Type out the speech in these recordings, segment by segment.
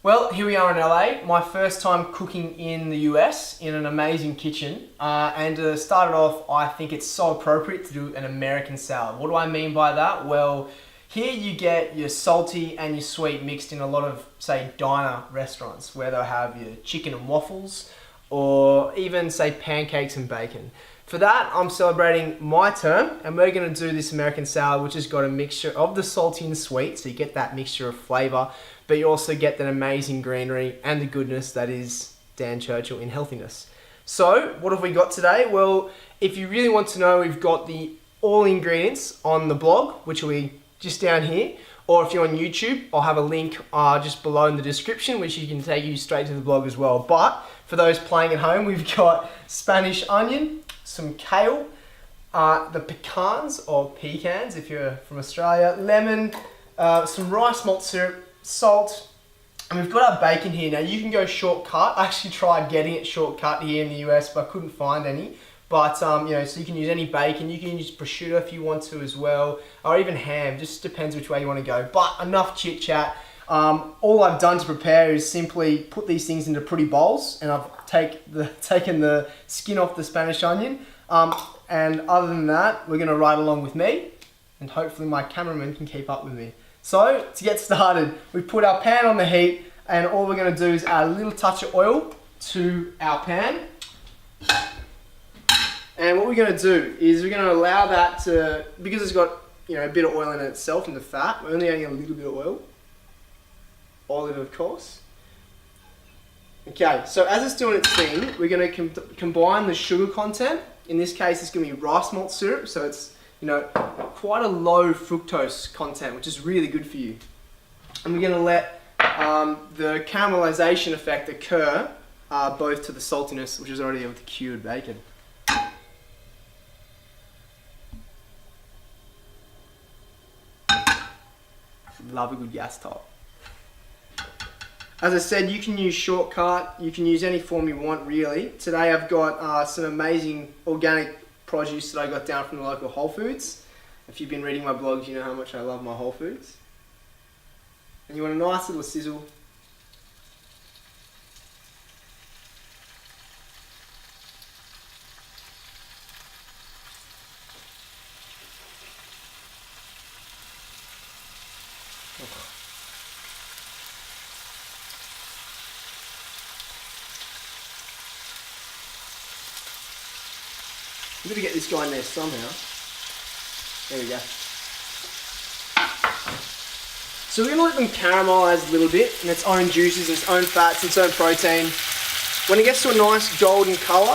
Well, here we are in LA, my first time cooking in the US in an amazing kitchen. And to start it off, I think it's so appropriate to do an American salad. What do I mean by that? Well, here you get your salty and your sweet mixed in a lot of, say, diner restaurants where they'll have your chicken and waffles or even, say, pancakes and bacon. For that, I'm celebrating my term, and we're gonna do this American salad, which has got a mixture of the salty and sweet, so you get that mixture of flavor, but you also get that amazing greenery and the goodness that is Dan Churchill in healthiness. So, what have we got today? Well, if you really want to know, we've got all ingredients on the blog, which will be just down here, or if you're on YouTube, I'll have a link just below in the description, which you can take you straight to the blog as well. But for those playing at home, we've got Spanish onion, some kale, the pecans or pecans if you're from Australia, lemon, some rice malt syrup, salt, and we've got our bacon here. Now you can go shortcut. I actually tried getting it shortcut here in the US, but I couldn't find any. But so you can use any bacon. You can use prosciutto if you want to as well, or even ham. Just depends which way you want to go. But enough chit chat. All I've done to prepare is simply put these things into pretty bowls, and I've taken the skin off the Spanish onion. And other than that, we're going to ride along with me, and hopefully my cameraman can keep up with me. So to get started, we put our pan on the heat, and all we're going to do is add a little touch of oil to our pan. And what we're going to do is we're going to allow that to, because it's got a bit of oil in it itself and the fat, we're only adding a little bit of oil. Olive, of course. Okay, so as it's doing its thing, we're going to combine the sugar content. In this case, it's going to be rice malt syrup, so it's quite a low fructose content, which is really good for you. And we're going to let the caramelization effect occur both to the saltiness, which is already with the cured bacon. Love a good gas top. As I said, you can use shortcut, you can use any form you want really. Today I've got some amazing organic produce that I got down from the local Whole Foods. If you've been reading my blogs, you know how much I love my Whole Foods. And you want a nice little sizzle. I'm going to get this guy in there somehow. There we go. So we're going to let them caramelise a little bit in its own juices, its own fats, its own protein. When it gets to a nice golden colour,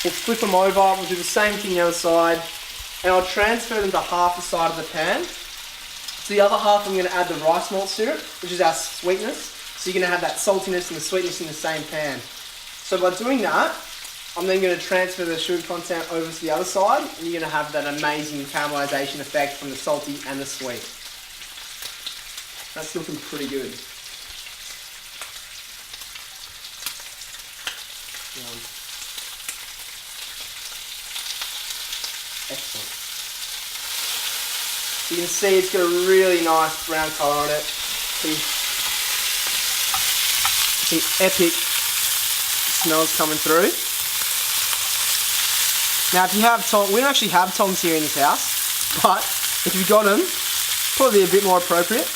we'll flip them over. We'll do the same thing the other side. And I'll transfer them to half the side of the pan. To the other half, I'm going to add the rice malt syrup, which is our sweetness. So you're going to have that saltiness and the sweetness in the same pan. So by doing that, I'm then going to transfer the sugar content over to the other side, and you're going to have that amazing caramelization effect from the salty and the sweet. That's looking pretty good. Excellent. You can see it's got a really nice brown colour on it. Some epic smells coming through. Now if you have tongs, we don't actually have tongs here in this house, but if you've got them, probably a bit more appropriate.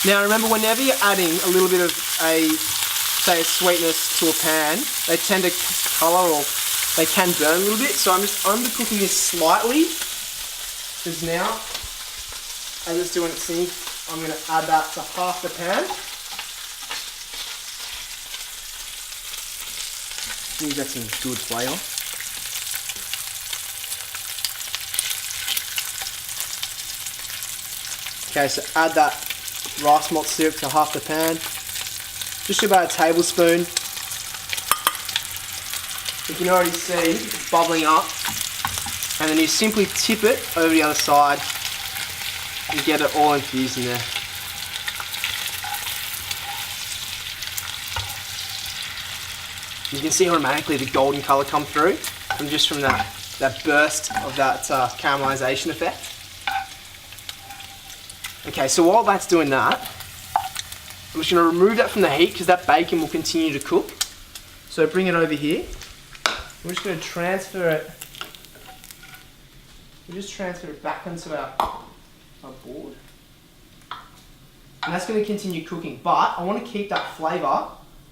Now remember, whenever you're adding a little bit of a sweetness to a pan, they tend to colour or they can burn a little bit, so I'm just undercooking this slightly, because now, as it's doing its thing, I'm going to add that to half the pan. I think that's some good flavour. Okay, so add that rice malt syrup to half the pan. Just about a tablespoon. You can already see it's bubbling up. And then you simply tip it over the other side and get it all infused in there. You can see automatically the golden colour come through from that burst of that caramelisation effect. Okay, so while that's doing that, I'm just going to remove that from the heat because that bacon will continue to cook. So bring it over here. I'm just going to transfer it. We'll just transfer it back onto our board. And that's going to continue cooking. But I want to keep that flavour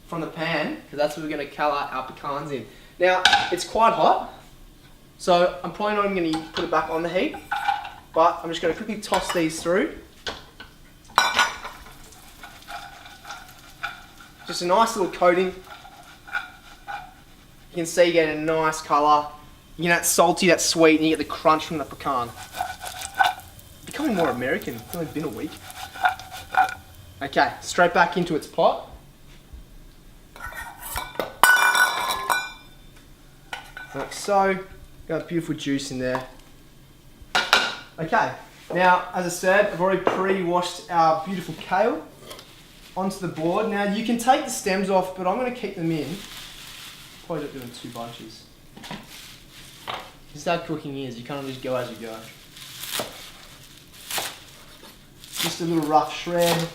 from the pan because that's what we're going to colour our pecans in. Now, it's quite hot. So I'm probably not even going to put it back on the heat. But I'm just going to quickly toss these through. Just a nice little coating. You can see you get a nice colour. You get that salty, that sweet, and you get the crunch from the pecan. Becoming more American. It's only been a week. Okay, straight back into its pot. Like so. Got beautiful juice in there. Okay, now as I said, I've already pre-washed our beautiful kale onto the board. Now you can take the stems off, but I'm going to keep them in. Probably not doing 2 bunches. Just how cooking is, you kind of just go as you go. Just a little rough shred.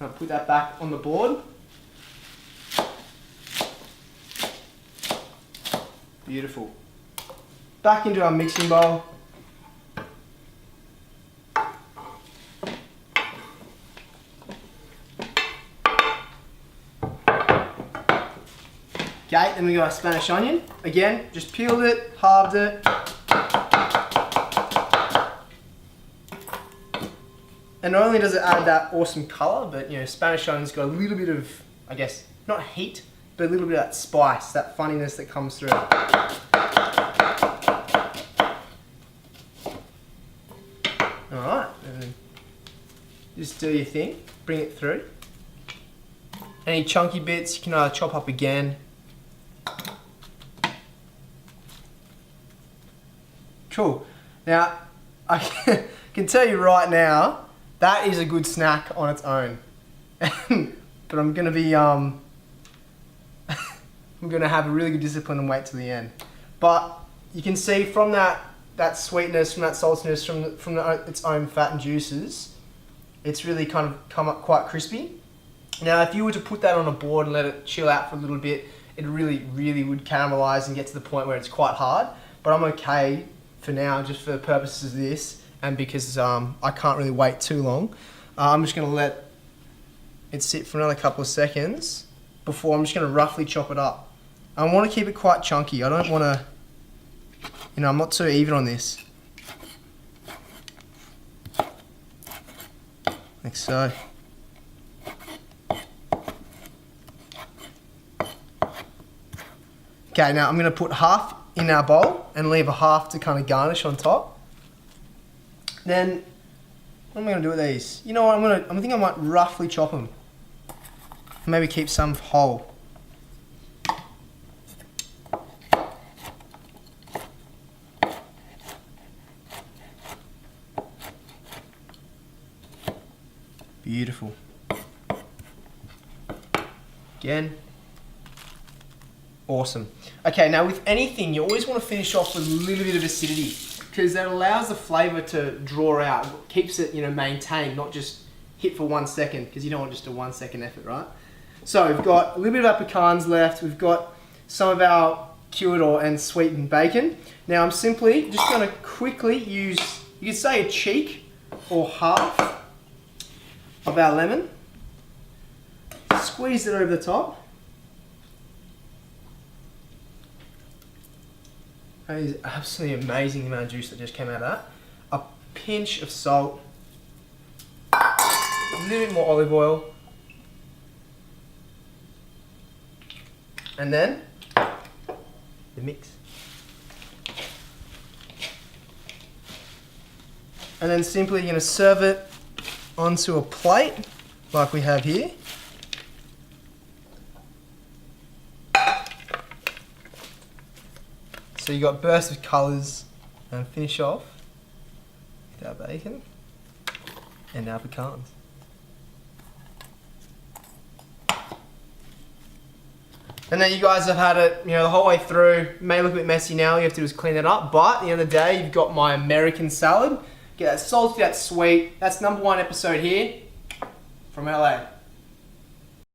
I'll put that back on the board. Beautiful. Back into our mixing bowl. Okay, then we got our Spanish onion. Again, just peeled it, halved it. And not only does it add that awesome colour, but you know, Spanish onion's got a little bit of, I guess, not heat, but a little bit of that spice, that funniness that comes through. Alright, just do your thing, bring it through. Any chunky bits you can either chop up again. Cool. Now, I can tell you right now, that is a good snack on its own. But I'm gonna be, I'm gonna have a really good discipline and wait till the end. But you can see from that sweetness, from that saltiness, from its own fat and juices, it's really kind of come up quite crispy. Now, if you were to put that on a board and let it chill out for a little bit, it really, really would caramelize and get to the point where it's quite hard. But I'm okay for now, just for the purposes of this, and because I can't really wait too long. I'm just gonna let it sit for another couple of seconds before I'm just gonna roughly chop it up. I wanna keep it quite chunky. I don't wanna, you know, I'm not too even on this. Like so. Okay, now I'm gonna put half in our bowl and leave a half to kind of garnish on top. Then, what am I gonna do with these? You know what, I think I might roughly chop them. Maybe keep some whole. Beautiful. Again. Awesome. Okay, now with anything, you always want to finish off with a little bit of acidity because that allows the flavour to draw out, keeps it, you know, maintained, not just hit for 1 second because you don't want just a 1 second effort, right? So we've got a little bit of our pecans left. We've got some of our cured and sweetened bacon. Now I'm simply just going to quickly use, you could say a cheek or half of our lemon. Squeeze it over the top. That is absolutely amazing amount of juice that just came out of that. A pinch of salt. A little bit more olive oil. And then the mix. And then simply you're going to serve it onto a plate like we have here. So you got bursts of colours and finish off with our bacon and our pecans. And then you guys have had it, you know, the whole way through. It may look a bit messy now, all you have to do is clean it up, but at the end of the day, you've got my American salad. Get that salty, that sweet. That's #1 episode here from LA.